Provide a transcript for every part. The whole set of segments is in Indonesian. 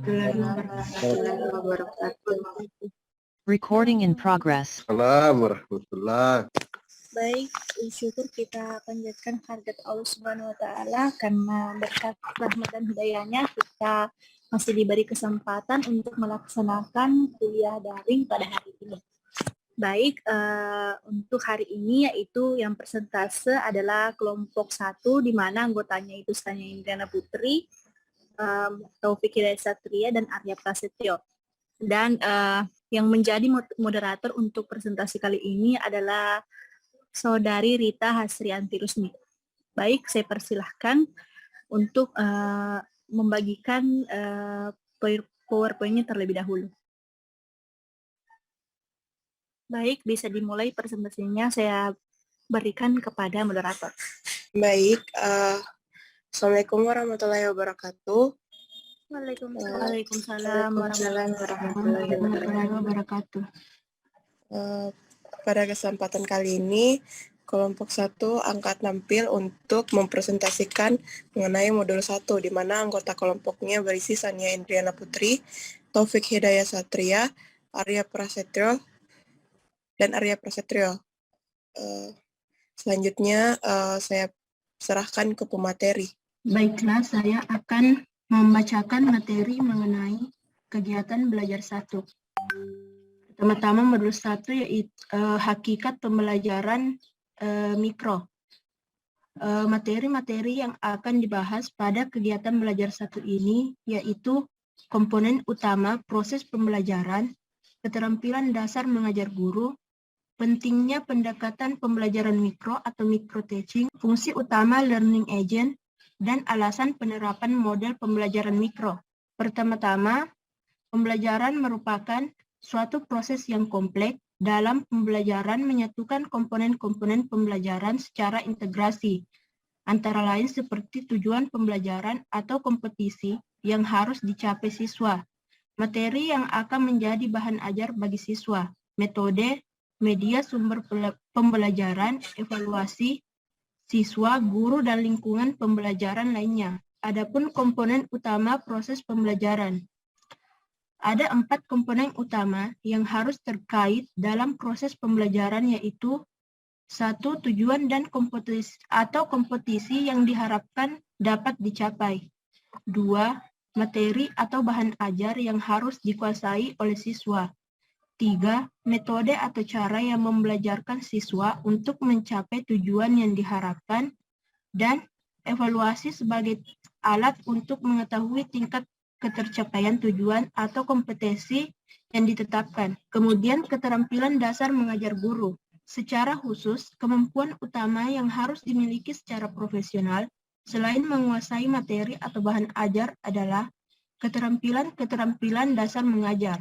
warahmatullahi wabarakatuh. Recording in progress. Assalamualaikum warahmatullahi. Baik, syukur kita panjatkan hadirat Allah Subhanahu wa taala karena berkat rahmat dan hidayahnya kita masih diberi kesempatan untuk melaksanakan kuliah daring pada hari ini. Baik, untuk hari ini yaitu yang persentase adalah kelompok 1 di mana anggotanya itu Sanya Indriana Putri, Taufik Hidayat Satria dan Arya Prasetyo. Dan yang menjadi moderator untuk presentasi kali ini adalah Saudari Rita Hasrianti Rusmi. Baik, saya persilahkan untuk membagikan PowerPoint-nya terlebih dahulu. Baik, bisa dimulai presentasinya, saya berikan kepada moderator. Baik, Assalamualaikum warahmatullahi wabarakatuh. Waalaikumsalam warahmatullahi wabarakatuh. Pada kesempatan kali ini, kelompok 1 angkat tampil untuk mempresentasikan mengenai modul 1, di mana anggota kelompoknya berisi Sanya Indriana Putri, Taufik Hidayat Satria, Arya Prasetyo, dan Arya Prasetyo. Selanjutnya, saya serahkan ke pemateri. Baiklah, saya akan membacakan materi mengenai kegiatan belajar 1. Pertama-tama modul 1 yaitu hakikat pembelajaran mikro. Materi-materi yang akan dibahas pada kegiatan belajar 1 ini yaitu komponen utama proses pembelajaran, keterampilan dasar mengajar guru, pentingnya pendekatan pembelajaran mikro atau micro teaching, fungsi utama learning agent, dan alasan penerapan model pembelajaran mikro. Pertama-tama, pembelajaran merupakan suatu proses yang kompleks dalam pembelajaran menyatukan komponen-komponen pembelajaran secara integrasi, antara lain seperti tujuan pembelajaran atau kompetisi yang harus dicapai siswa, materi yang akan menjadi bahan ajar bagi siswa, metode, media sumber pembelajaran, evaluasi, siswa, guru, dan lingkungan pembelajaran lainnya. Adapun komponen utama proses pembelajaran. Ada 4 komponen utama yang harus terkait dalam proses pembelajaran yaitu 1. Tujuan dan kompetisi yang diharapkan dapat dicapai. 2. Materi atau bahan ajar yang harus dikuasai oleh siswa. 3. Metode atau cara yang membelajarkan siswa untuk mencapai tujuan yang diharapkan. Dan evaluasi sebagai alat untuk mengetahui tingkat ketercapaian tujuan atau kompetensi yang ditetapkan. Kemudian keterampilan dasar mengajar guru. Secara khusus, kemampuan utama yang harus dimiliki secara profesional selain menguasai materi atau bahan ajar adalah keterampilan dasar mengajar.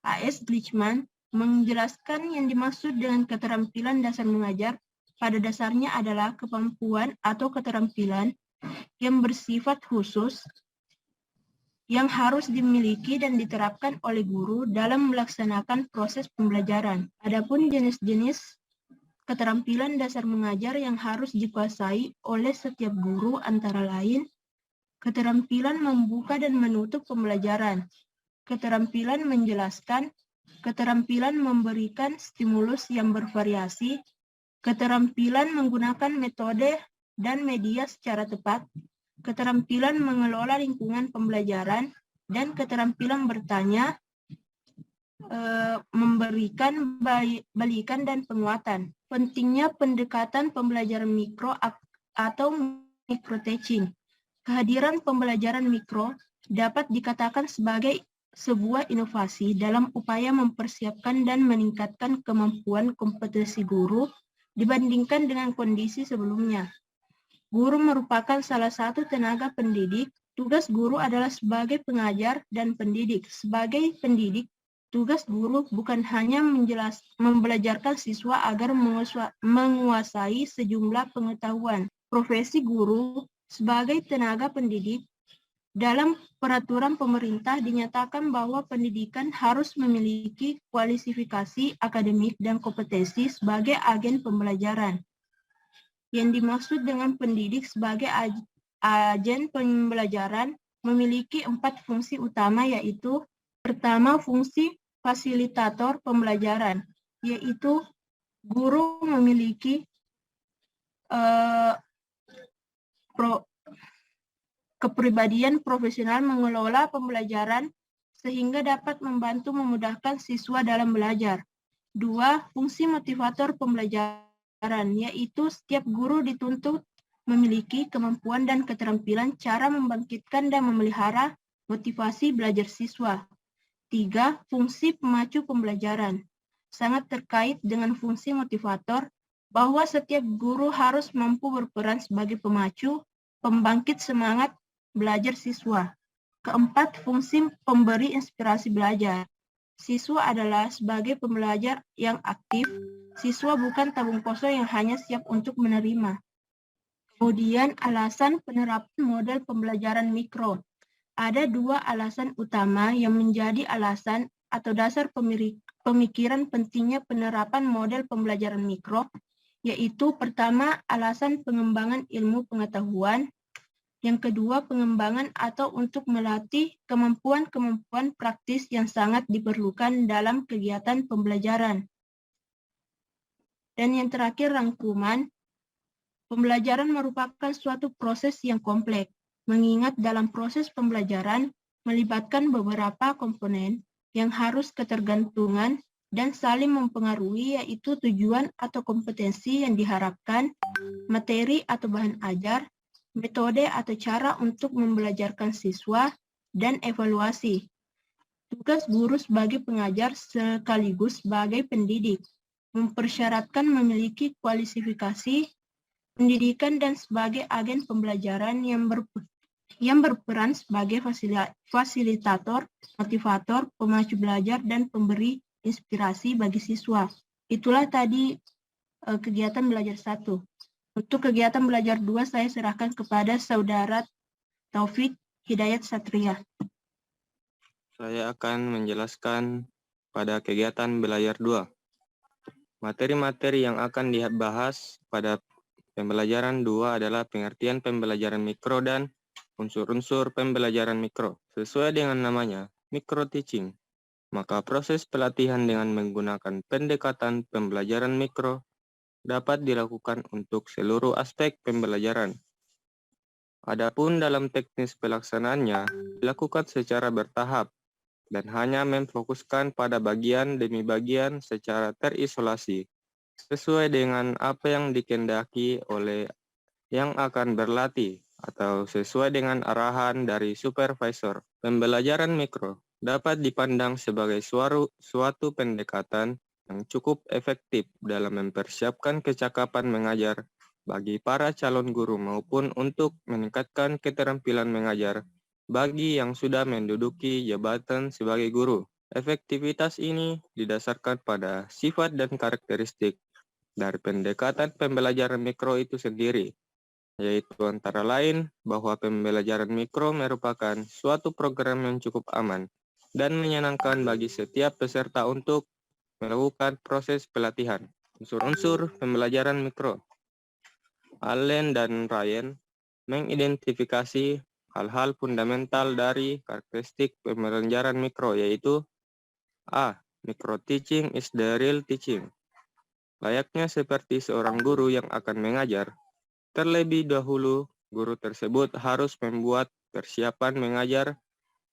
A.S. Glichman menjelaskan yang dimaksud dengan keterampilan dasar mengajar pada dasarnya adalah kemampuan atau keterampilan yang bersifat khusus yang harus dimiliki dan diterapkan oleh guru dalam melaksanakan proses pembelajaran. Adapun jenis-jenis keterampilan dasar mengajar yang harus dikuasai oleh setiap guru antara lain keterampilan membuka dan menutup pembelajaran, keterampilan menjelaskan, keterampilan memberikan stimulus yang bervariasi, keterampilan menggunakan metode dan media secara tepat, keterampilan mengelola lingkungan pembelajaran, dan keterampilan bertanya, memberikan balikan dan penguatan. Pentingnya pendekatan pembelajaran mikro atau micro teaching. Kehadiran pembelajaran mikro dapat dikatakan sebagai sebuah inovasi dalam upaya mempersiapkan dan meningkatkan kemampuan kompetensi guru dibandingkan dengan kondisi sebelumnya. Guru merupakan salah satu tenaga pendidik. Tugas guru adalah sebagai pengajar dan pendidik. Sebagai pendidik, tugas guru bukan hanya membelajarkan siswa agar menguasai sejumlah pengetahuan. Profesi guru sebagai tenaga pendidik dalam peraturan pemerintah dinyatakan bahwa pendidikan harus memiliki kualifikasi akademik dan kompetensi sebagai agen pembelajaran. Yang dimaksud dengan pendidik sebagai agen pembelajaran memiliki 4 fungsi utama, yaitu pertama, fungsi fasilitator pembelajaran, yaitu guru memiliki kepribadian profesional mengelola pembelajaran sehingga dapat membantu memudahkan siswa dalam belajar. 2. Fungsi motivator pembelajaran, yaitu setiap guru dituntut memiliki kemampuan dan keterampilan cara membangkitkan dan memelihara motivasi belajar siswa. 3. Fungsi pemacu pembelajaran, sangat terkait dengan fungsi motivator, bahwa setiap guru harus mampu berperan sebagai pemacu, pembangkit semangat belajar siswa. Keempat, fungsi pemberi inspirasi belajar. Siswa adalah sebagai pembelajar yang aktif, siswa bukan tabung kosong yang hanya siap untuk menerima. Kemudian, alasan penerapan model pembelajaran mikro. Ada 2 alasan utama yang menjadi alasan atau dasar pemikiran pentingnya penerapan model pembelajaran mikro, yaitu pertama, alasan pengembangan ilmu pengetahuan, yang kedua, pengembangan atau untuk melatih kemampuan-kemampuan praktis yang sangat diperlukan dalam kegiatan pembelajaran. Dan yang terakhir, rangkuman. Pembelajaran merupakan suatu proses yang kompleks, mengingat dalam proses pembelajaran melibatkan beberapa komponen yang harus ketergantungan dan saling mempengaruhi, yaitu tujuan atau kompetensi yang diharapkan, materi atau bahan ajar, metode atau cara untuk membelajarkan siswa, dan evaluasi. Tugas guru sebagai pengajar sekaligus sebagai pendidik mempersyaratkan memiliki kualifikasi pendidikan dan sebagai agen pembelajaran yang berperan sebagai fasilitator, motivator, pemacu belajar, dan pemberi inspirasi bagi siswa. Itulah tadi kegiatan belajar 1. Untuk kegiatan belajar 2, saya serahkan kepada Saudara Taufik Hidayat Satria. Saya akan menjelaskan pada kegiatan belajar 2. Materi-materi yang akan dibahas pada pembelajaran 2 adalah pengertian pembelajaran mikro dan unsur-unsur pembelajaran mikro. Sesuai dengan namanya, micro teaching, maka proses pelatihan dengan menggunakan pendekatan pembelajaran mikro dapat dilakukan untuk seluruh aspek pembelajaran. Adapun dalam teknis pelaksanaannya dilakukan secara bertahap dan hanya memfokuskan pada bagian demi bagian secara terisolasi, sesuai dengan apa yang dikehendaki oleh yang akan berlatih atau sesuai dengan arahan dari supervisor. Pembelajaran mikro dapat dipandang sebagai suatu pendekatan yang cukup efektif dalam mempersiapkan kecakapan mengajar bagi para calon guru maupun untuk meningkatkan keterampilan mengajar bagi yang sudah menduduki jabatan sebagai guru. Efektivitas ini didasarkan pada sifat dan karakteristik dari pendekatan pembelajaran mikro itu sendiri, yaitu antara lain bahwa pembelajaran mikro merupakan suatu program yang cukup aman dan menyenangkan bagi setiap peserta untuk melakukan proses pelatihan. Unsur-unsur pembelajaran mikro. Allen dan Ryan mengidentifikasi hal-hal fundamental dari karakteristik pembelajaran mikro, yaitu A. Micro teaching is the real teaching. Layaknya seperti seorang guru yang akan mengajar, terlebih dahulu guru tersebut harus membuat persiapan mengajar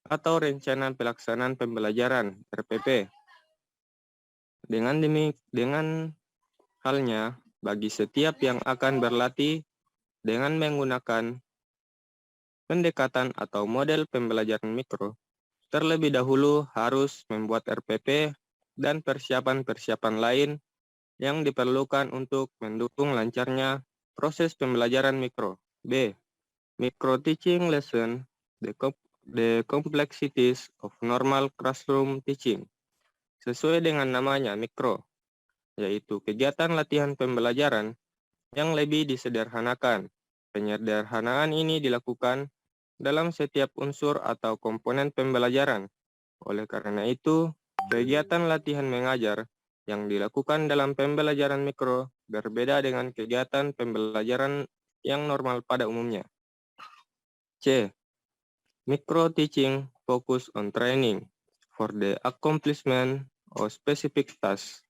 atau rencana pelaksanaan pembelajaran RPP. Dengan halnya bagi setiap yang akan berlatih dengan menggunakan pendekatan atau model pembelajaran mikro, terlebih dahulu harus membuat RPP dan persiapan-persiapan lain yang diperlukan untuk mendukung lancarnya proses pembelajaran mikro. B. Micro teaching lesson, the complexities of normal classroom teaching. Sesuai dengan namanya mikro, yaitu kegiatan latihan pembelajaran yang lebih disederhanakan. Penyederhanaan ini dilakukan dalam setiap unsur atau komponen pembelajaran. Oleh karena itu, kegiatan latihan mengajar yang dilakukan dalam pembelajaran mikro berbeda dengan kegiatan pembelajaran yang normal pada umumnya. C. Micro teaching focus on training for the accomplishment of specific tasks.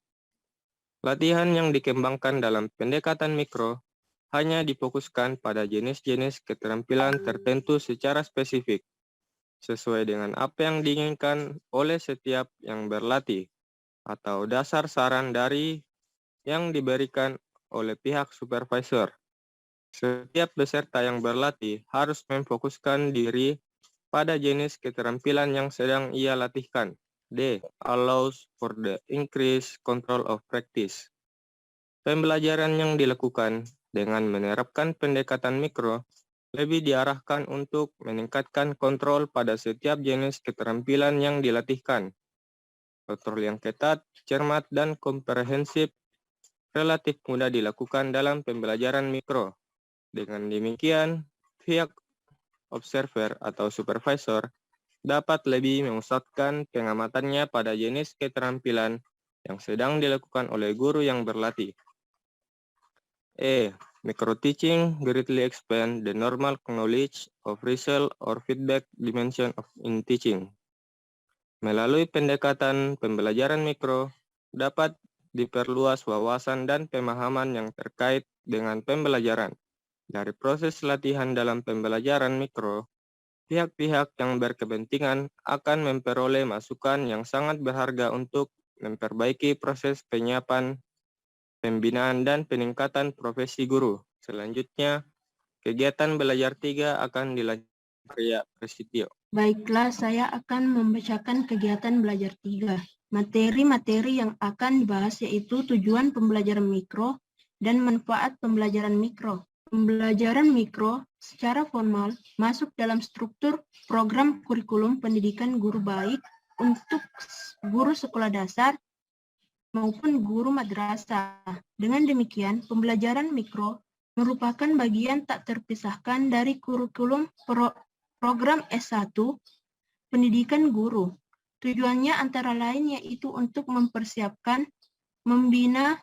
Latihan yang dikembangkan dalam pendekatan mikro hanya difokuskan pada jenis-jenis keterampilan tertentu secara spesifik, sesuai dengan apa yang diinginkan oleh setiap yang berlatih, atau dasar saran dari yang diberikan oleh pihak supervisor. Setiap peserta yang berlatih harus memfokuskan diri pada jenis keterampilan yang sedang ia latihkan. D. Allows for the increased control of practice. Pembelajaran yang dilakukan dengan menerapkan pendekatan mikro lebih diarahkan untuk meningkatkan kontrol pada setiap jenis keterampilan yang dilatihkan. Kontrol yang ketat, cermat, dan komprehensif relatif mudah dilakukan dalam pembelajaran mikro. Dengan demikian, pihak observer atau supervisor dapat lebih memusatkan pengamatannya pada jenis keterampilan yang sedang dilakukan oleh guru yang berlatih. Micro-teaching greatly expand the normal knowledge of result or feedback dimension in teaching. Melalui pendekatan pembelajaran mikro, dapat diperluas wawasan dan pemahaman yang terkait dengan pembelajaran. Dari proses latihan dalam pembelajaran mikro, pihak-pihak yang berkepentingan akan memperoleh masukan yang sangat berharga untuk memperbaiki proses penyiapan, pembinaan, dan peningkatan profesi guru. Selanjutnya, kegiatan belajar 3 akan dilanjutkan Arya Prasetyo. Baiklah, saya akan membacakan kegiatan belajar 3. Materi-materi yang akan dibahas yaitu tujuan pembelajaran mikro dan manfaat pembelajaran mikro. Pembelajaran mikro secara formal masuk dalam struktur program kurikulum pendidikan guru baik untuk guru sekolah dasar maupun guru madrasah. Dengan demikian, pembelajaran mikro merupakan bagian tak terpisahkan dari kurikulum program S1 pendidikan guru. Tujuannya antara lain yaitu untuk mempersiapkan, membina,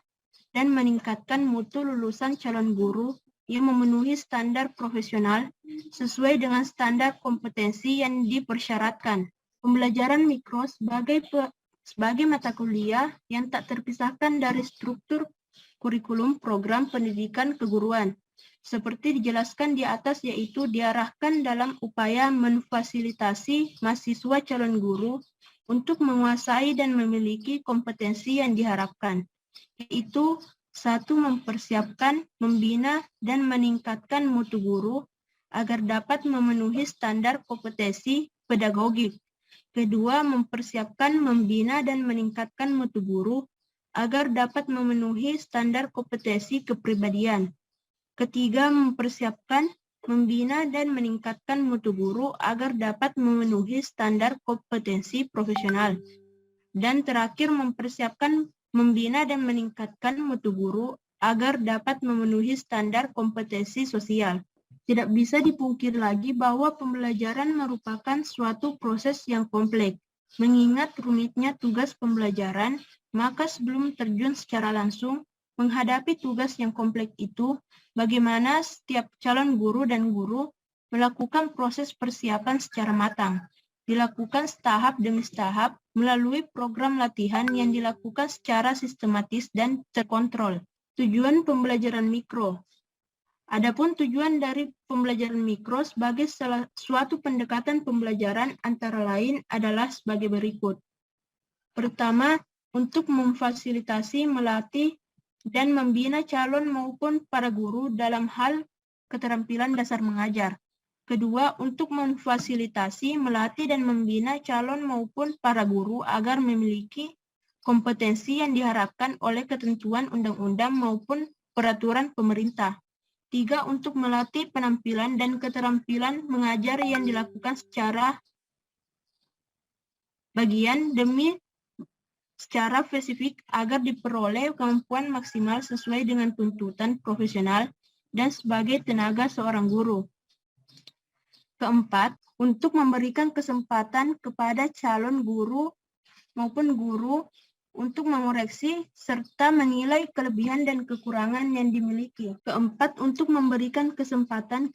dan meningkatkan mutu lulusan calon guru yang memenuhi standar profesional sesuai dengan standar kompetensi yang dipersyaratkan. Pembelajaran mikro sebagai mata kuliah yang tak terpisahkan dari struktur kurikulum program pendidikan keguruan. Seperti dijelaskan di atas, yaitu diarahkan dalam upaya memfasilitasi mahasiswa calon guru untuk menguasai dan memiliki kompetensi yang diharapkan, yaitu 1. Mempersiapkan, membina, dan meningkatkan mutu guru agar dapat memenuhi standar kompetensi pedagogik. 2. Mempersiapkan, membina, dan meningkatkan mutu guru agar dapat memenuhi standar kompetensi kepribadian. 3. Mempersiapkan, membina, dan meningkatkan mutu guru agar dapat memenuhi standar kompetensi profesional. Dan terakhir, mempersiapkan, membina, dan meningkatkan mutu guru agar dapat memenuhi standar kompetensi sosial. Tidak bisa dipungkiri lagi bahwa pembelajaran merupakan suatu proses yang kompleks. Mengingat rumitnya tugas pembelajaran, maka sebelum terjun secara langsung menghadapi tugas yang kompleks itu, bagaimana setiap calon guru dan guru melakukan proses persiapan secara matang. Dilakukan tahap demi tahap melalui program latihan yang dilakukan secara sistematis dan terkontrol. Tujuan pembelajaran mikro. Adapun tujuan dari pembelajaran mikro sebagai suatu pendekatan pembelajaran antara lain adalah sebagai berikut. Pertama, untuk memfasilitasi, melatih, dan membina calon maupun para guru dalam hal keterampilan dasar mengajar. Kedua, untuk memfasilitasi, melatih, dan membina calon maupun para guru agar memiliki kompetensi yang diharapkan oleh ketentuan undang-undang maupun peraturan pemerintah. 3. Untuk melatih penampilan dan keterampilan mengajar yang dilakukan secara bagian demi secara spesifik agar diperoleh kemampuan maksimal sesuai dengan tuntutan profesional dan sebagai tenaga seorang guru. Keempat, untuk memberikan kesempatan kepada calon guru maupun guru untuk mengoreksi serta menilai kelebihan dan kekurangan yang dimiliki. Keempat, untuk memberikan kesempatan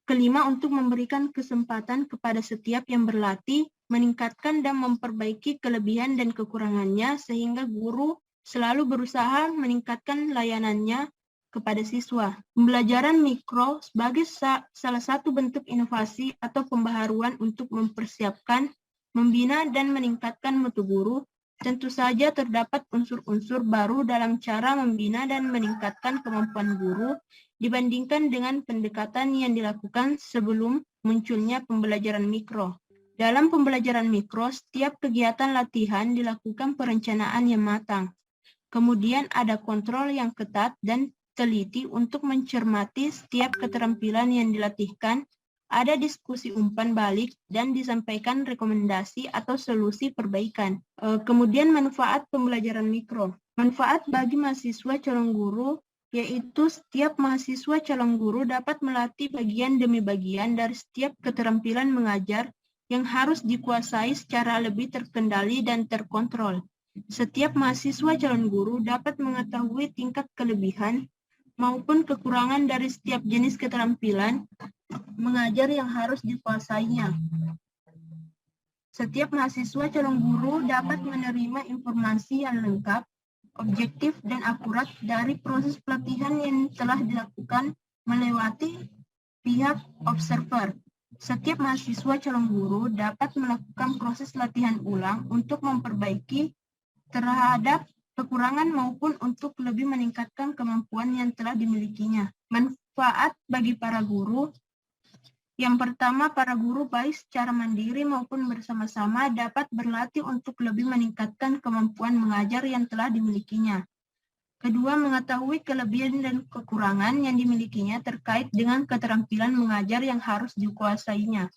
Kelima, untuk memberikan kesempatan kepada setiap yang berlatih, meningkatkan dan memperbaiki kelebihan dan kekurangannya sehingga guru selalu berusaha meningkatkan layanannya kepada siswa. Pembelajaran mikro sebagai salah satu bentuk inovasi atau pembaharuan untuk mempersiapkan, membina, dan meningkatkan mutu guru. Tentu saja terdapat unsur-unsur baru dalam cara membina dan meningkatkan kemampuan guru dibandingkan dengan pendekatan yang dilakukan sebelum munculnya pembelajaran mikro. Dalam pembelajaran mikro, setiap kegiatan latihan dilakukan perencanaan yang matang. Kemudian ada kontrol yang ketat dan teliti untuk mencermati setiap keterampilan yang dilatihkan, ada diskusi umpan balik, dan disampaikan rekomendasi atau solusi perbaikan. Kemudian manfaat pembelajaran mikro. Manfaat bagi mahasiswa calon guru yaitu setiap mahasiswa calon guru dapat melatih bagian demi bagian dari setiap keterampilan mengajar yang harus dikuasai secara lebih terkendali dan terkontrol. Setiap mahasiswa calon guru dapat mengetahui tingkat kelebihan maupun kekurangan dari setiap jenis keterampilan mengajar yang harus dikuasainya. Setiap mahasiswa calon guru dapat menerima informasi yang lengkap, objektif, dan akurat dari proses pelatihan yang telah dilakukan melewati pihak observer. Setiap mahasiswa calon guru dapat melakukan proses latihan ulang untuk memperbaiki terhadap kekurangan maupun untuk lebih meningkatkan kemampuan yang telah dimilikinya. Manfaat bagi para guru. Yang pertama, para guru baik secara mandiri maupun bersama-sama dapat berlatih untuk lebih meningkatkan kemampuan mengajar yang telah dimilikinya. Kedua, mengetahui kelebihan dan kekurangan yang dimilikinya terkait dengan keterampilan mengajar yang harus dikuasainya.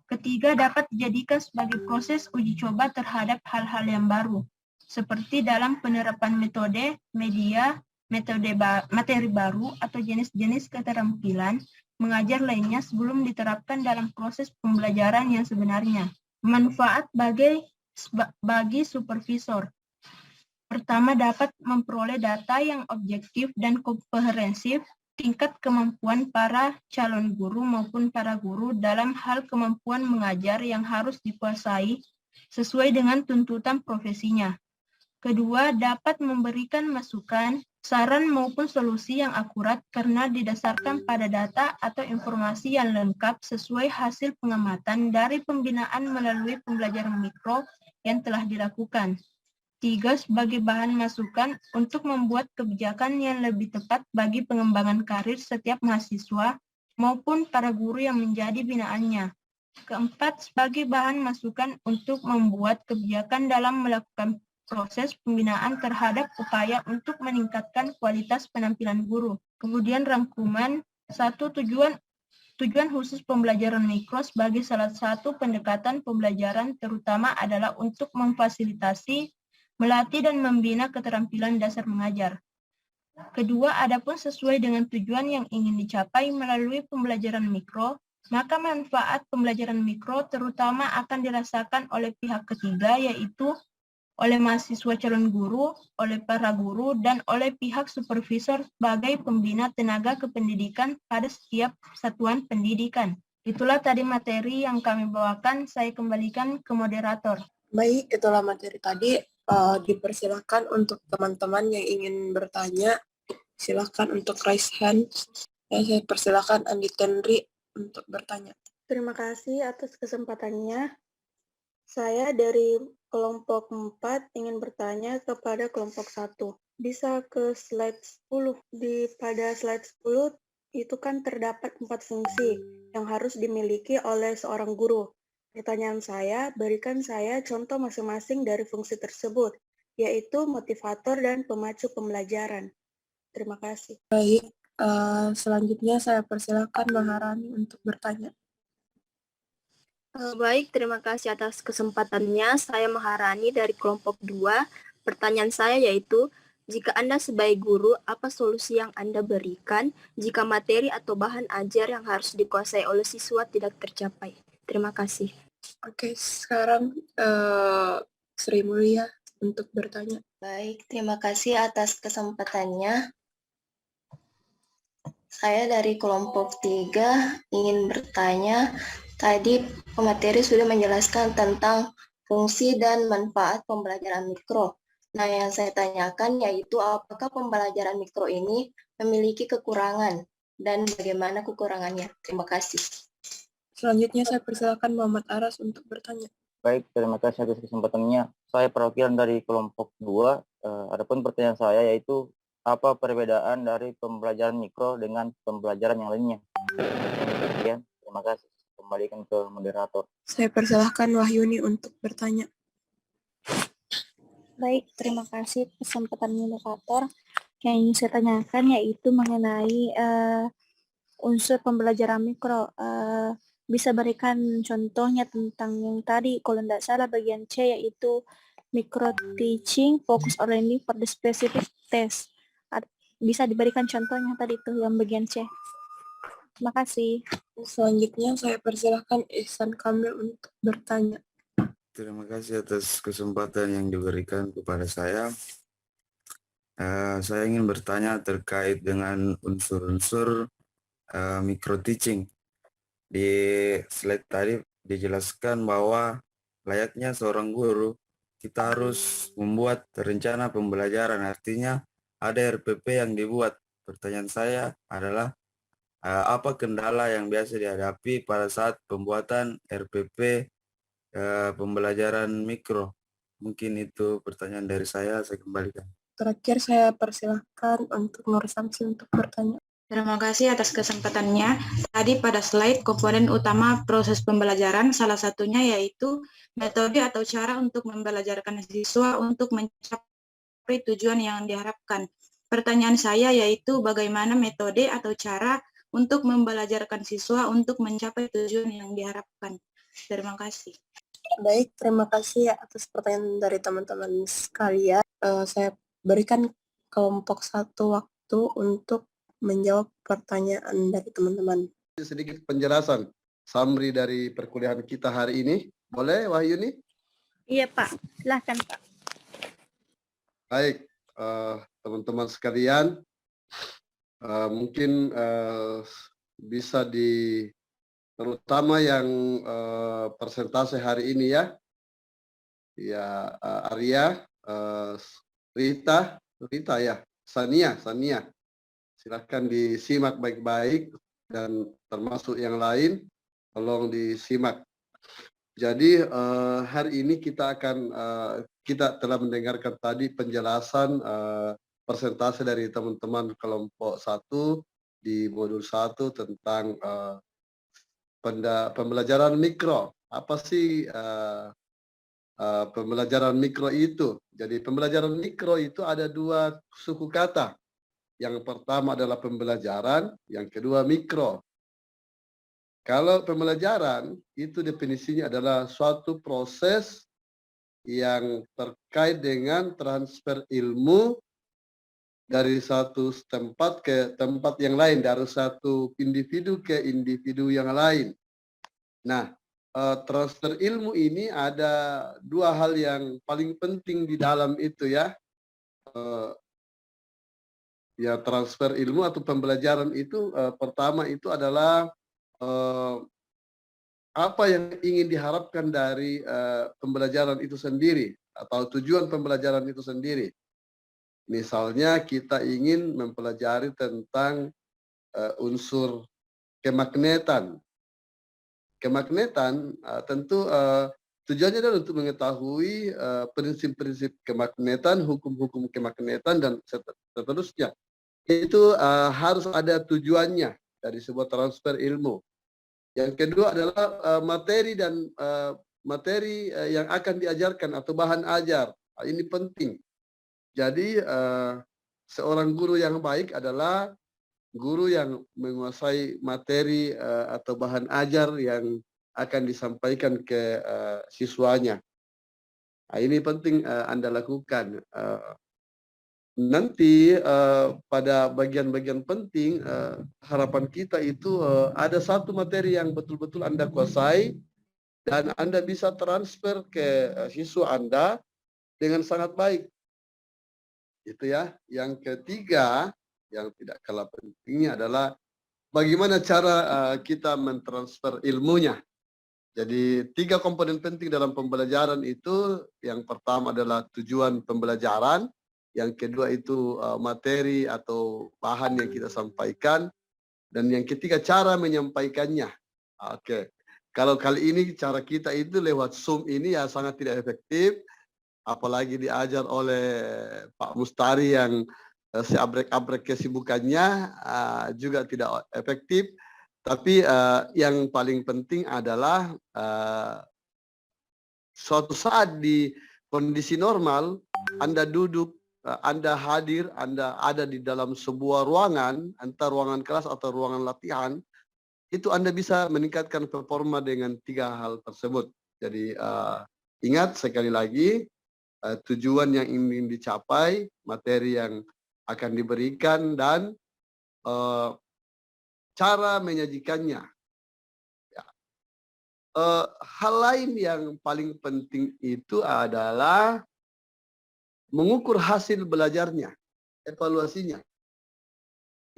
Ketiga, dapat dijadikan sebagai proses uji coba terhadap hal-hal yang baru, seperti dalam penerapan metode, media, materi baru, atau jenis-jenis keterampilan mengajar lainnya sebelum diterapkan dalam proses pembelajaran yang sebenarnya. Manfaat bagi supervisor. Pertama, dapat memperoleh data yang objektif dan komprehensif tingkat kemampuan para calon guru maupun para guru dalam hal kemampuan mengajar yang harus dikuasai sesuai dengan tuntutan profesinya. Kedua, dapat memberikan masukan, saran maupun solusi yang akurat karena didasarkan pada data atau informasi yang lengkap sesuai hasil pengamatan dari pembinaan melalui pembelajaran mikro yang telah dilakukan. Tiga, sebagai bahan masukan untuk membuat kebijakan yang lebih tepat bagi pengembangan karir setiap mahasiswa maupun para guru yang menjadi binaannya. Keempat, sebagai bahan masukan untuk membuat kebijakan dalam melakukan proses pembinaan terhadap upaya untuk meningkatkan kualitas penampilan guru. Kemudian rangkuman, satu, tujuan khusus pembelajaran mikro sebagai salah satu pendekatan pembelajaran terutama adalah untuk memfasilitasi, melatih dan membina keterampilan dasar mengajar. Kedua, adapun sesuai dengan tujuan yang ingin dicapai melalui pembelajaran mikro, maka manfaat pembelajaran mikro terutama akan dirasakan oleh pihak ketiga, yaitu oleh mahasiswa calon guru, oleh para guru, dan oleh pihak supervisor sebagai pembina tenaga kependidikan pada setiap satuan pendidikan. Itulah tadi materi yang kami bawakan, saya kembalikan ke moderator. Baik, itulah materi tadi. Dipersilakan untuk teman-teman yang ingin bertanya, silakan untuk raise hand. Saya persilakan Andi Tenri untuk bertanya. Terima kasih atas kesempatannya. Saya dari kelompok 4 ingin bertanya kepada kelompok 1. Bisa ke slide 10. Pada slide 10 itu kan terdapat 4 fungsi yang harus dimiliki oleh seorang guru. Pertanyaan saya, berikan saya contoh masing-masing dari fungsi tersebut, yaitu motivator dan pemacu pembelajaran. Terima kasih. Baik, selanjutnya saya persilakan Maharani untuk bertanya. Baik, terima kasih atas kesempatannya. Saya Maharani dari kelompok 2. Pertanyaan saya yaitu, jika Anda sebagai guru, apa solusi yang Anda berikan jika materi atau bahan ajar yang harus dikuasai oleh siswa tidak tercapai? Terima kasih. Oke, sekarang Sri Mulia untuk bertanya. Baik, terima kasih atas kesempatannya. Saya dari kelompok 3 ingin bertanya, tadi pemateri sudah menjelaskan tentang fungsi dan manfaat pembelajaran mikro. Nah, yang saya tanyakan yaitu apakah pembelajaran mikro ini memiliki kekurangan dan bagaimana kekurangannya? Terima kasih. Selanjutnya saya persilakan Muhammad Aras untuk bertanya. Baik, terima kasih atas kesempatannya. Saya perwakilan dari kelompok 2. Adapun pertanyaan saya yaitu apa perbedaan dari pembelajaran mikro dengan pembelajaran yang lainnya? Sekian, terima kasih. Kembalikan ke moderator. Saya persilahkan Wahyuni untuk bertanya. Baik, terima kasih kesempatan moderator. Yang ingin saya tanyakan yaitu mengenai unsur pembelajaran mikro. Bisa berikan contohnya tentang yang tadi, kalau tidak salah bagian C yaitu micro teaching, focus on learning for the specific test. Bisa diberikan contohnya tadi itu yang bagian C. Terima kasih. Selanjutnya saya persilahkan Ihsan Kamil untuk bertanya. Terima kasih atas kesempatan yang diberikan kepada saya. Saya ingin bertanya terkait dengan unsur-unsur micro teaching. Di slide tadi dijelaskan bahwa layaknya seorang guru, kita harus membuat rencana pembelajaran. Artinya ada RPP yang dibuat. Pertanyaan saya adalah apa kendala yang biasa dihadapi pada saat pembuatan RPP pembelajaran mikro? Mungkin itu pertanyaan dari saya kembalikan. Terakhir saya persilahkan untuk Nur Samsi untuk bertanya. Terima kasih atas kesempatannya. Tadi pada slide komponen utama proses pembelajaran, salah satunya yaitu metode atau cara untuk membelajarkan siswa untuk mencapai tujuan yang diharapkan. Pertanyaan saya yaitu bagaimana metode atau cara untuk membelajarkan siswa untuk mencapai tujuan yang diharapkan. Terima kasih. Baik, terima kasih atas pertanyaan dari teman-teman sekalian. Saya berikan kelompok 1 waktu untuk menjawab pertanyaan dari teman-teman. Sedikit penjelasan summary dari perkuliahan kita hari ini. Boleh, Wahyuni? Iya, Pak. Silahkan, Pak. Baik, teman-teman sekalian, mungkin bisa terutama yang persentase hari ini ya. Ya, Arya, Rita ya, Sania. Silahkan disimak baik-baik dan termasuk yang lain, tolong disimak. Jadi hari ini kita telah mendengarkan tadi penjelasan persentase dari teman-teman kelompok 1 di modul 1 tentang pembelajaran mikro. Apa sih pembelajaran mikro itu? Jadi pembelajaran mikro itu ada 2 suku kata. Yang pertama adalah pembelajaran, yang kedua mikro. Kalau pembelajaran itu definisinya adalah suatu proses yang terkait dengan transfer ilmu dari satu tempat ke tempat yang lain, dari satu individu ke individu yang lain. Nah, transfer ilmu ini ada 2 hal yang paling penting di dalam itu ya. Ya, transfer ilmu atau pembelajaran itu pertama itu adalah apa yang ingin diharapkan dari pembelajaran itu sendiri atau tujuan pembelajaran itu sendiri. Misalnya kita ingin mempelajari tentang unsur kemagnetan. Kemagnetan tentu tujuannya adalah untuk mengetahui prinsip-prinsip kemagnetan, hukum-hukum kemagnetan, dan seterusnya. Itu harus ada tujuannya dari sebuah transfer ilmu. Yang kedua adalah materi dan materi yang akan diajarkan atau bahan ajar. Ini penting. Jadi seorang guru yang baik adalah guru yang menguasai materi atau bahan ajar yang akan disampaikan ke siswanya. Nah, ini penting Anda lakukan. Nanti pada bagian-bagian penting harapan kita itu ada satu materi yang betul-betul Anda kuasai dan Anda bisa transfer ke siswa Anda dengan sangat baik. Itu ya. Yang ketiga yang tidak kalah pentingnya adalah bagaimana cara kita mentransfer ilmunya. Jadi 3 komponen penting dalam pembelajaran itu, yang pertama adalah tujuan pembelajaran, yang kedua itu materi atau bahan yang kita sampaikan, dan yang ketiga cara menyampaikannya. Oke. Kalau kali ini cara kita itu lewat Zoom ini ya sangat tidak efektif, apalagi diajar oleh Pak Mustari yang seabrek-abrek kesibukannya juga tidak efektif. Tapi yang paling penting adalah suatu saat di kondisi normal, Anda duduk, Anda hadir, Anda ada di dalam sebuah ruangan, entah ruangan kelas atau ruangan latihan, itu Anda bisa meningkatkan performa dengan 3 hal tersebut. Jadi ingat sekali lagi, tujuan yang ingin dicapai, materi yang akan diberikan, dan cara menyajikannya. Ya. Hal lain yang paling penting itu adalah mengukur hasil belajarnya, evaluasinya.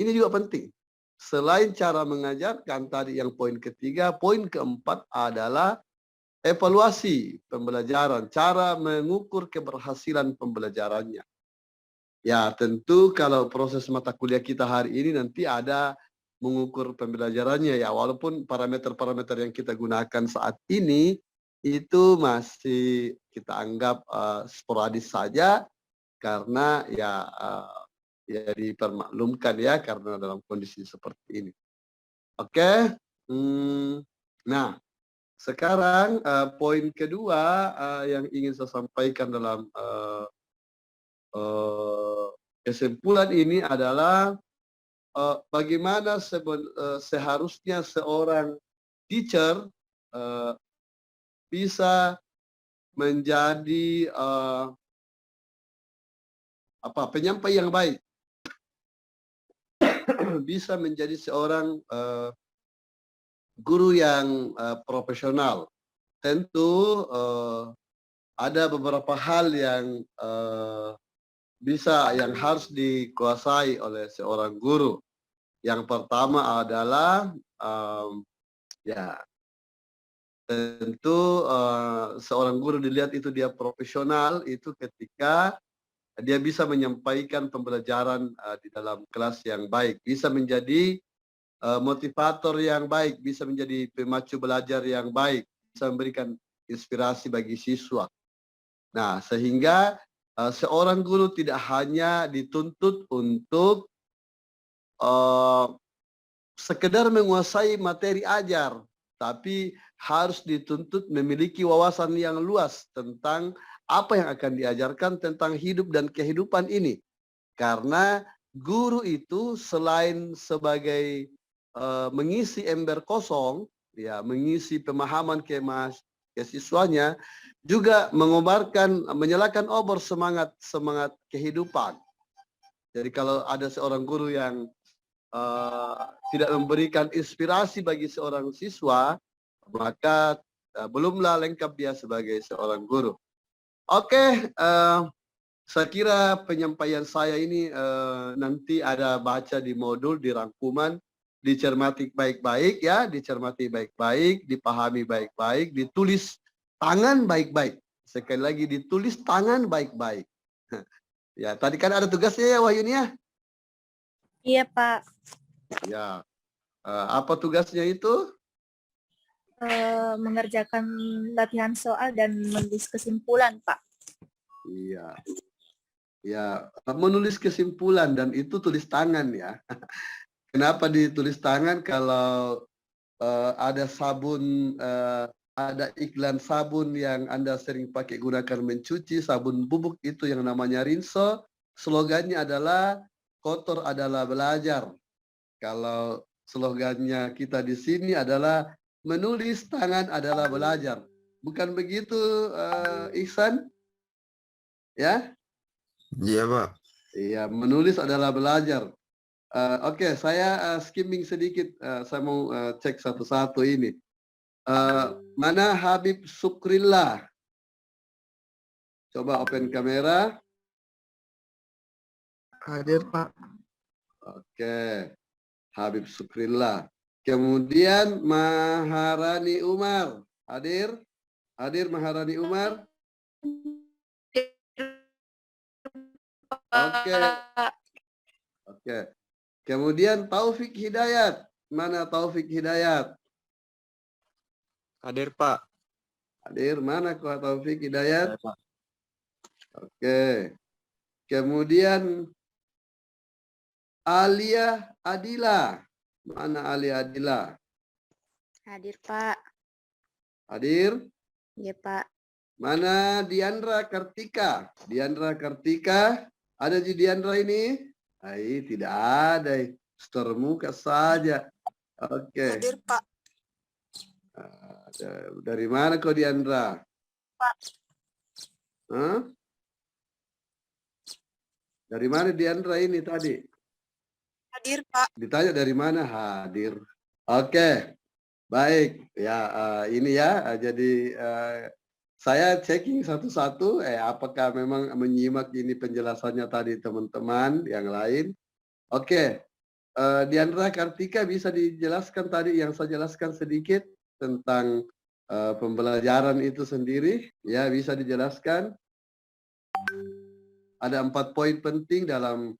Ini juga penting. Selain cara mengajarkan tadi yang poin ketiga, poin keempat adalah evaluasi pembelajaran, cara mengukur keberhasilan pembelajarannya. Ya, tentu kalau proses mata kuliah kita hari ini nanti ada mengukur pembelajarannya ya, walaupun parameter-parameter yang kita gunakan saat ini itu masih kita anggap sporadis saja, karena ya dipermaklumkan ya karena dalam kondisi seperti ini. Oke. Nah, sekarang poin kedua yang ingin saya sampaikan dalam kesimpulan ini adalah bagaimana seharusnya seorang teacher bisa menjadi penyampai yang baik, bisa menjadi seorang guru yang profesional. Tentu ada beberapa hal yang yang harus dikuasai oleh seorang guru. Yang pertama adalah tentu seorang guru dilihat itu dia profesional itu ketika dia bisa menyampaikan pembelajaran di dalam kelas yang baik, bisa menjadi motivator yang baik, bisa menjadi pemacu belajar yang baik, bisa memberikan inspirasi bagi siswa. Nah, sehingga seorang guru tidak hanya dituntut untuk sekedar menguasai materi ajar, tapi harus dituntut memiliki wawasan yang luas tentang apa yang akan diajarkan tentang hidup dan kehidupan ini. Karena guru itu selain sebagai mengisi ember kosong, ya mengisi pemahaman ke siswanya, juga menyalakan obor semangat kehidupan. Jadi kalau ada seorang guru yang tidak memberikan inspirasi bagi seorang siswa, maka belumlah lengkap dia sebagai seorang guru. Oke, saya kira penyampaian saya ini nanti ada baca di modul, di rangkuman, dicermati baik-baik ya, dicermati baik-baik, dipahami baik-baik, ditulis tangan baik-baik. Sekali lagi ditulis tangan baik-baik. Ya, tadi kan ada tugasnya ya Wahyuni ya? Iya, Pak. Ya, apa tugasnya itu? Mengerjakan latihan soal dan menulis kesimpulan, Pak. Iya. Ya, menulis kesimpulan dan itu tulis tangan ya. Kenapa ditulis tangan? Kalau ada sabun, ada iklan sabun yang Anda sering pakai gunakan mencuci, sabun bubuk itu yang namanya Rinso, slogannya adalah kotor adalah belajar. Kalau slogannya kita di sini adalah menulis tangan adalah belajar. Bukan begitu, Ihsan? Ya? Iya, Pak. Iya, menulis adalah belajar. Oke, saya skimming sedikit. Saya mau cek satu-satu ini. Mana Habib Sukrillah? Coba open kamera. Hadir, Pak. Oke. Habib Sukrillah. Kemudian Maharani Umar. Hadir? Hadir Maharani Umar? Oke. Oke. Kemudian Taufik Hidayat. Mana Taufik Hidayat? Hadir, Pak. Hadir. Mana kok Taufik Hidayat? Oke. Kemudian Alia Adila. Mana Alia Adila? Hadir, Pak. Hadir? Iya, Pak. Mana Diandra Kartika? Diandra Kartika, ada di Diandra ini? Ai, tidak ada. Store muka saja. Oke. Hadir, Pak. Dari mana kau Diandra? Pak. Hah? Dari mana Diandra ini tadi? Hadir, Pak. Ditanya dari mana? Hadir. Oke. Baik. Ya, ini ya. Jadi saya checking satu-satu, apakah memang menyimak ini penjelasannya tadi teman-teman yang lain. Oke, Diandra Kartika bisa dijelaskan tadi yang saya jelaskan sedikit tentang pembelajaran itu sendiri, ya bisa dijelaskan. Ada 4 poin penting dalam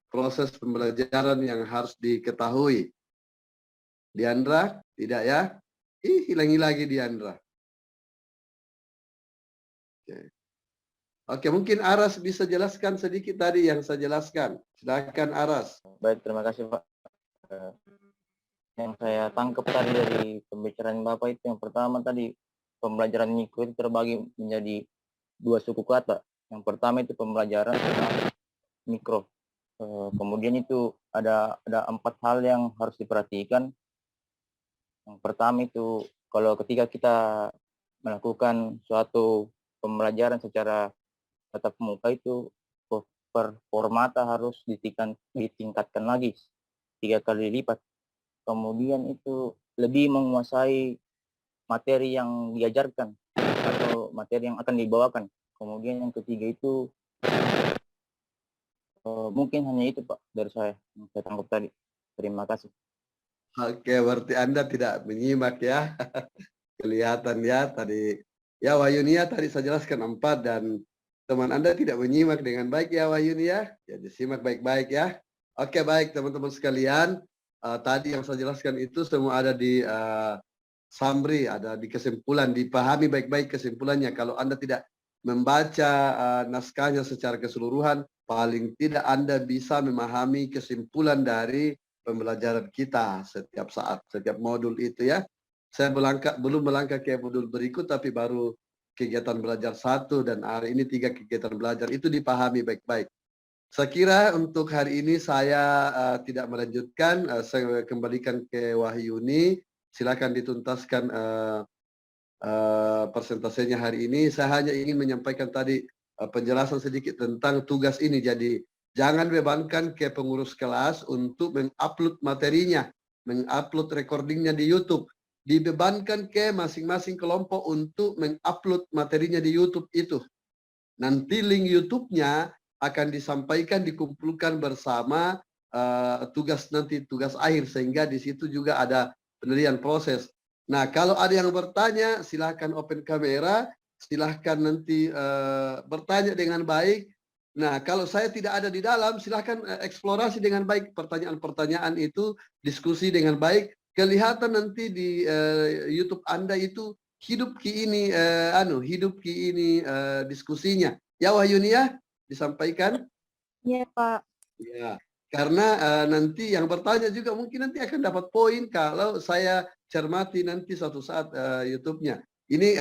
proses pembelajaran yang harus diketahui. Diandra, tidak ya? Hilangi lagi Diandra. Oke, mungkin Aras bisa jelaskan sedikit tadi yang saya jelaskan. Silakan Aras. Baik, terima kasih Pak. Yang saya tangkap tadi dari pembicaraan Bapak itu yang pertama tadi pembelajaran mikro itu terbagi menjadi 2 suku kata. Yang pertama itu pembelajaran tentang mikro. Kemudian itu ada 4 hal yang harus diperhatikan. Yang pertama itu kalau ketika kita melakukan suatu pembelajaran secara tatap muka itu performata harus ditingkatkan lagi 3 kali lipat. Kemudian itu lebih menguasai materi yang diajarkan atau materi yang akan dibawakan. Kemudian yang ketiga itu mungkin hanya itu Pak dari saya yang saya tangkap tadi. Terima kasih. Oke, berarti Anda tidak menyimak ya. Kelihatan ya tadi. Ya Wayunia tadi saya jelaskan 4 dan teman Anda tidak menyimak dengan baik ya Wayunia. Ya disimak baik-baik ya. Oke baik teman-teman sekalian. Tadi yang saya jelaskan itu semua ada di summary, ada di kesimpulan. Dipahami baik-baik kesimpulannya. Kalau Anda tidak membaca naskahnya secara keseluruhan, paling tidak Anda bisa memahami kesimpulan dari pembelajaran kita setiap saat, setiap modul itu ya. Saya belum melangkah ke modul berikut, tapi baru kegiatan belajar 1 dan hari ini 3 kegiatan belajar itu dipahami baik-baik. Saya kira untuk hari ini saya tidak melanjutkan, saya kembalikan ke Wahyuni. Silakan dituntaskan persentasenya hari ini. Saya hanya ingin menyampaikan tadi penjelasan sedikit tentang tugas ini. Jadi jangan bebankan ke pengurus kelas untuk mengupload materinya, mengupload recordingnya di YouTube. Dibebankan ke masing-masing kelompok untuk mengupload materinya di YouTube itu. Nanti link YouTube-nya akan disampaikan, dikumpulkan bersama tugas akhir, sehingga di situ juga ada penilaian proses. Nah, kalau ada yang bertanya, silahkan open kamera, silahkan nanti bertanya dengan baik. Nah, kalau saya tidak ada di dalam, silahkan eksplorasi dengan baik pertanyaan-pertanyaan itu, diskusi dengan baik. Kelihatan nanti di YouTube Anda itu hidup ini diskusinya. Ya Wahyuni ya, disampaikan. Iya Pak. Ya, karena nanti yang bertanya juga mungkin nanti akan dapat poin kalau saya cermati nanti suatu saat YouTube-nya. Ini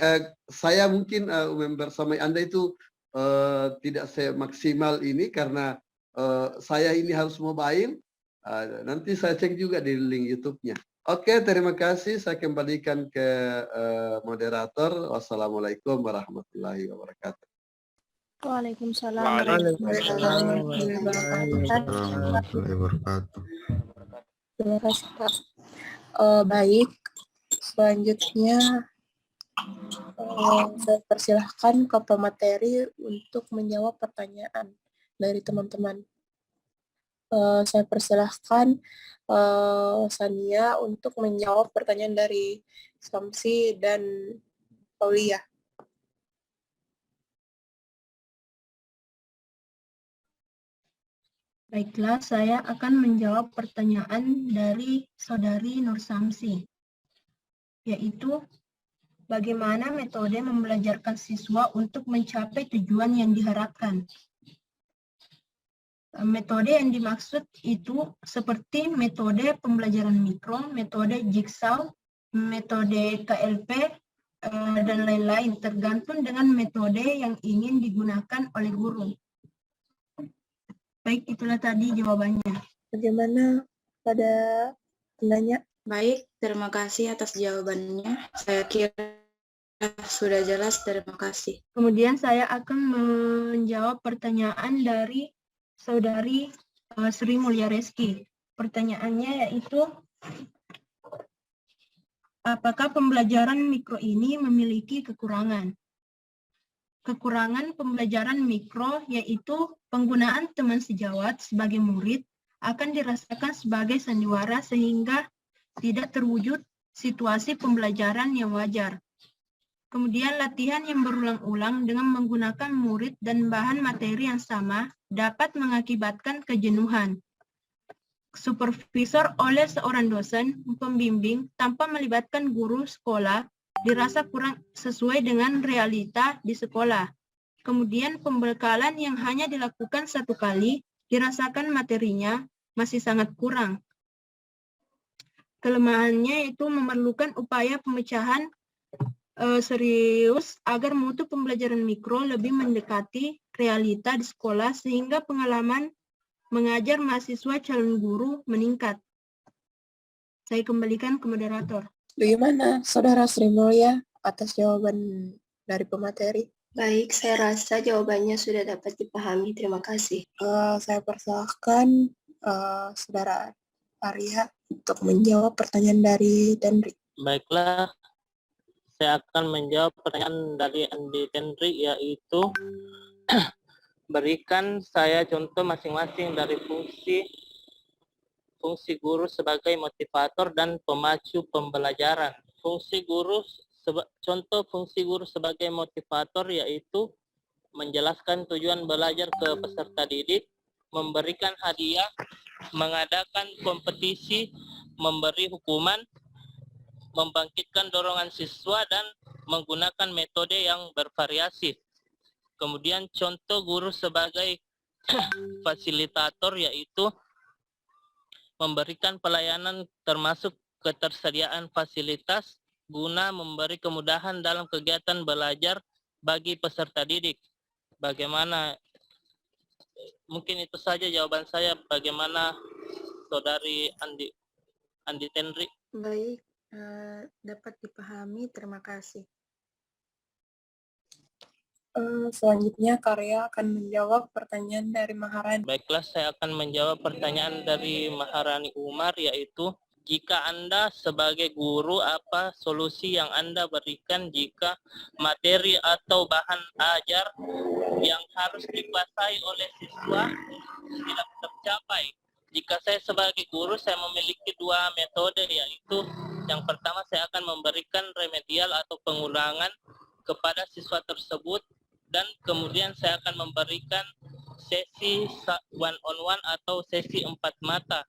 saya mungkin membersamai Anda itu tidak semaksimal ini karena saya ini harus mobile. Nanti saya cek juga di link YouTube-nya. Oke, terima kasih. Saya kembalikan ke moderator. Wassalamualaikum warahmatullahi wabarakatuh. Waalaikumsalam warahmatullahi wabarakatuh. Terima kasih Pak. Baik, selanjutnya saya persilahkan ke pemateri untuk menjawab pertanyaan dari teman-teman. Saya persilahkan Sania untuk menjawab pertanyaan dari Samsi dan Paulia. Baiklah, saya akan menjawab pertanyaan dari Saudari Nur Samsi, yaitu bagaimana metode membelajarkan siswa untuk mencapai tujuan yang diharapkan. Metode yang dimaksud itu seperti metode pembelajaran mikro, metode jigsaw, metode KLP, dan lain-lain, tergantung dengan metode yang ingin digunakan oleh guru. Baik, itulah tadi jawabannya. Bagaimana pada penanya? Baik, terima kasih atas jawabannya. Saya kira sudah jelas, terima kasih. Kemudian saya akan menjawab pertanyaan dari Saudari Sri Mulia Reski. Pertanyaannya yaitu, apakah pembelajaran mikro ini memiliki kekurangan? Kekurangan pembelajaran mikro yaitu penggunaan teman sejawat sebagai murid akan dirasakan sebagai sandiwara sehingga tidak terwujud situasi pembelajaran yang wajar. Kemudian latihan yang berulang-ulang dengan menggunakan murid dan bahan materi yang sama dapat mengakibatkan kejenuhan. Supervisor oleh seorang dosen, pembimbing tanpa melibatkan guru sekolah dirasa kurang sesuai dengan realita di sekolah. Kemudian pembekalan yang hanya dilakukan satu kali dirasakan materinya masih sangat kurang. Kelemahannya itu memerlukan upaya pemecahan serius agar mutu pembelajaran mikro lebih mendekati realita di sekolah sehingga pengalaman mengajar mahasiswa calon guru meningkat. Saya kembalikan ke moderator. Bagaimana Saudara Sri Mulia atas jawaban dari pemateri? Baik, saya rasa jawabannya sudah dapat dipahami. Terima kasih. Saya persilahkan Saudara Arya untuk menjawab pertanyaan dari Denri. Baiklah, saya akan menjawab pertanyaan dari Andi Tenri, yaitu berikan saya contoh masing-masing dari fungsi guru sebagai motivator dan pemacu pembelajaran. Contoh fungsi guru sebagai motivator yaitu menjelaskan tujuan belajar ke peserta didik, memberikan hadiah, mengadakan kompetisi, memberi hukuman, membangkitkan dorongan siswa, dan menggunakan metode yang bervariasi. Kemudian contoh guru sebagai fasilitator yaitu memberikan pelayanan termasuk ketersediaan fasilitas guna memberi kemudahan dalam kegiatan belajar bagi peserta didik. Bagaimana? Mungkin itu saja jawaban saya. Bagaimana Saudari Andi Tenri? Baik, dapat dipahami. Terima kasih. Selanjutnya Karya akan menjawab pertanyaan dari Maharani. Baiklah, saya akan menjawab pertanyaan dari Maharani Umar, yaitu jika Anda sebagai guru, apa solusi yang Anda berikan jika materi atau bahan ajar yang harus dikuasai oleh siswa tidak tercapai? Jika saya sebagai guru, saya memiliki dua metode, yaitu yang pertama saya akan memberikan remedial atau pengulangan kepada siswa tersebut, dan kemudian saya akan memberikan sesi one on one atau sesi 4 mata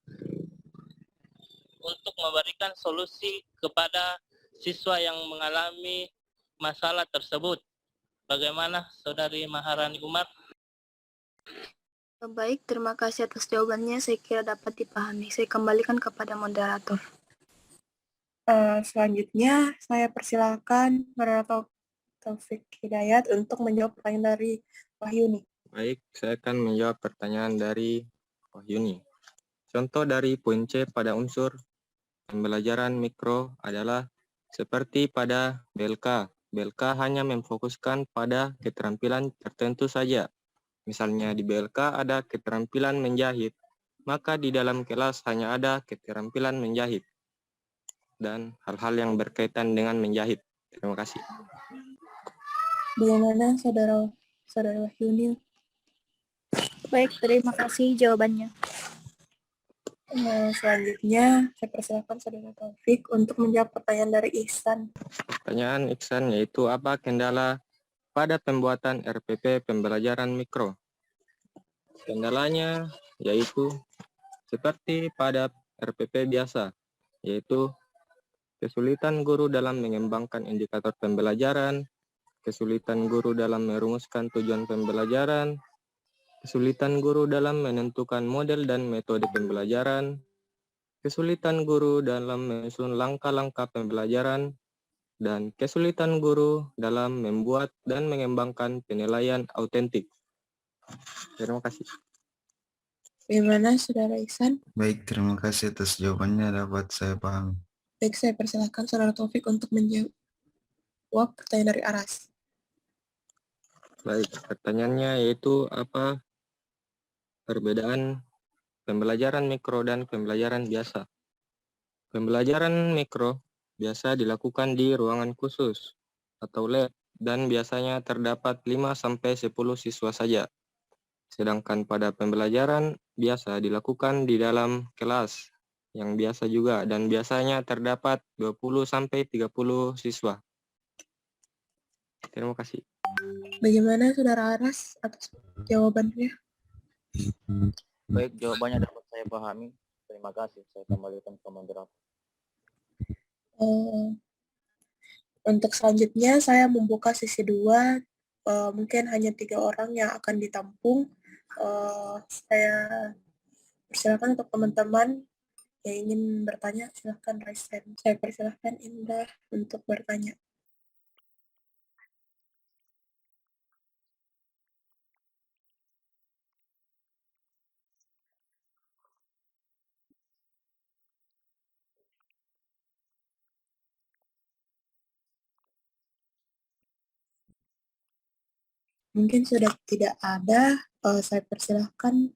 untuk memberikan solusi kepada siswa yang mengalami masalah tersebut. Bagaimana Saudari Maharani Umar? Baik, terima kasih atas jawabannya. Saya kira dapat dipahami. Saya kembalikan kepada moderator. Selanjutnya saya persilakan moderator Taufik Hidayat untuk menjawab pertanyaan dari Wahyuni. Baik, saya akan menjawab pertanyaan dari Wahyuni. Contoh dari poin C pada unsur pembelajaran mikro adalah seperti pada BLK. BLK hanya memfokuskan pada keterampilan tertentu saja. Misalnya di BLK ada keterampilan menjahit, maka di dalam kelas hanya ada keterampilan menjahit dan hal-hal yang berkaitan dengan menjahit. Terima kasih. Bagaimana Saudara Wahyuni? Baik, terima kasih jawabannya. Selanjutnya, saya persilakan Saudara Taufik untuk menjawab pertanyaan dari Ihsan. Pertanyaan Iksan yaitu apa kendala pada pembuatan RPP pembelajaran mikro? Kendalanya yaitu seperti pada RPP biasa, yaitu kesulitan guru dalam mengembangkan indikator pembelajaran, kesulitan guru dalam merumuskan tujuan pembelajaran, kesulitan guru dalam menentukan model dan metode pembelajaran, kesulitan guru dalam menyusun langkah-langkah pembelajaran, dan kesulitan guru dalam membuat dan mengembangkan penilaian autentik. Terima kasih. Bagaimana Saudara Ihsan? Baik, terima kasih atas jawabannya, dapat saya pahami. Baik, saya persilakan Saudara Taufik untuk menjawab pertanyaan dari Aras. Baik, pertanyaannya yaitu apa perbedaan pembelajaran mikro dan pembelajaran biasa? Pembelajaran mikro biasa dilakukan di ruangan khusus atau lab dan biasanya terdapat 5-10 siswa saja. Sedangkan pada pembelajaran biasa dilakukan di dalam kelas yang biasa juga dan biasanya terdapat 20-30 siswa. Terima kasih. Bagaimana Saudara Aras atas jawabannya? Baik, jawabannya dapat saya pahami. Terima kasih. Saya kembalikan ke moderator. Untuk selanjutnya saya membuka sesi 2. Mungkin hanya 3 orang yang akan ditampung. Saya persilakan untuk teman-teman yang ingin bertanya, silahkan raise hand. Saya persilahkan Indah untuk bertanya. Mungkin sudah tidak ada, saya persilahkan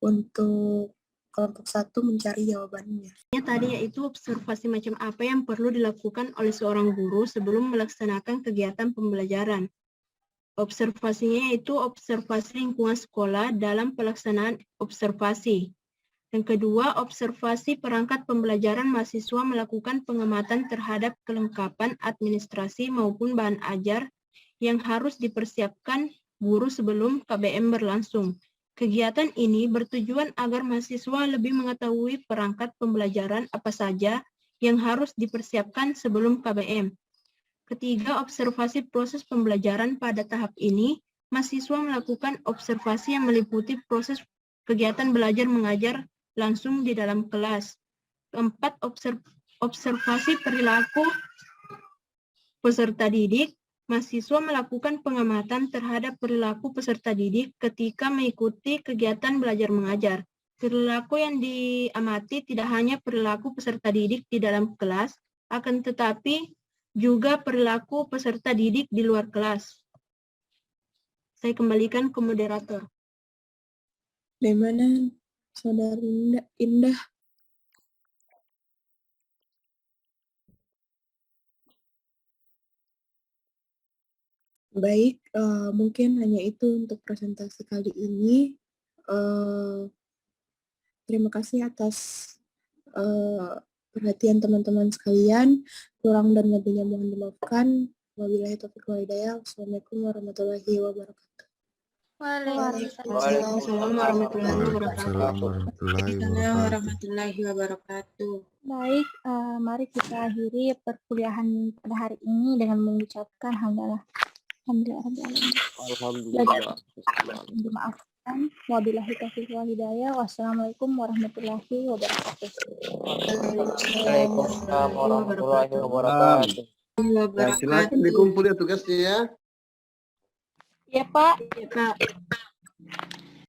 untuk kelompok 1 mencari jawabannya. Tadi yaitu observasi macam apa yang perlu dilakukan oleh seorang guru sebelum melaksanakan kegiatan pembelajaran. Observasinya yaitu observasi lingkungan sekolah dalam pelaksanaan observasi. Yang kedua, observasi perangkat pembelajaran mahasiswa melakukan pengamatan terhadap kelengkapan administrasi maupun bahan ajar yang harus dipersiapkan guru sebelum KBM berlangsung. Kegiatan ini bertujuan agar mahasiswa lebih mengetahui perangkat pembelajaran apa saja yang harus dipersiapkan sebelum KBM. Ketiga, observasi proses pembelajaran pada tahap ini, mahasiswa melakukan observasi yang meliputi proses kegiatan belajar mengajar langsung di dalam kelas. Keempat, observasi perilaku peserta didik. Mahasiswa melakukan pengamatan terhadap perilaku peserta didik ketika mengikuti kegiatan belajar mengajar. Perilaku yang diamati tidak hanya perilaku peserta didik di dalam kelas, akan tetapi juga perilaku peserta didik di luar kelas. Saya kembalikan ke moderator. Bagaimana Saudara Indah? Baik, mungkin hanya itu untuk presentasi kali ini. Terima kasih atas perhatian teman-teman sekalian. Kurang dan lebihnya mohon dimaafkan. Wabillahi taufiq wal hidayah. Wassalamualaikum warahmatullahi wabarakatuh. Waalaikumsalam warahmatullahi wabarakatuh. Waalaikumsalam warahmatullahi wabarakatuh. Baik, mari kita akhiri perkuliahan pada hari ini dengan mengucapkan alhamdulillah. Alhamdulillah. Dimaafkan. Wabillahi taufiq wal hidayah. Wassalamualaikum warahmatullahi wabarakatuh. Waalaikumsalam warahmatullahi wabarakatuh. Ya, silakan dikumpul ya tugasnya ya. Ya, Pak. Ya, Pak.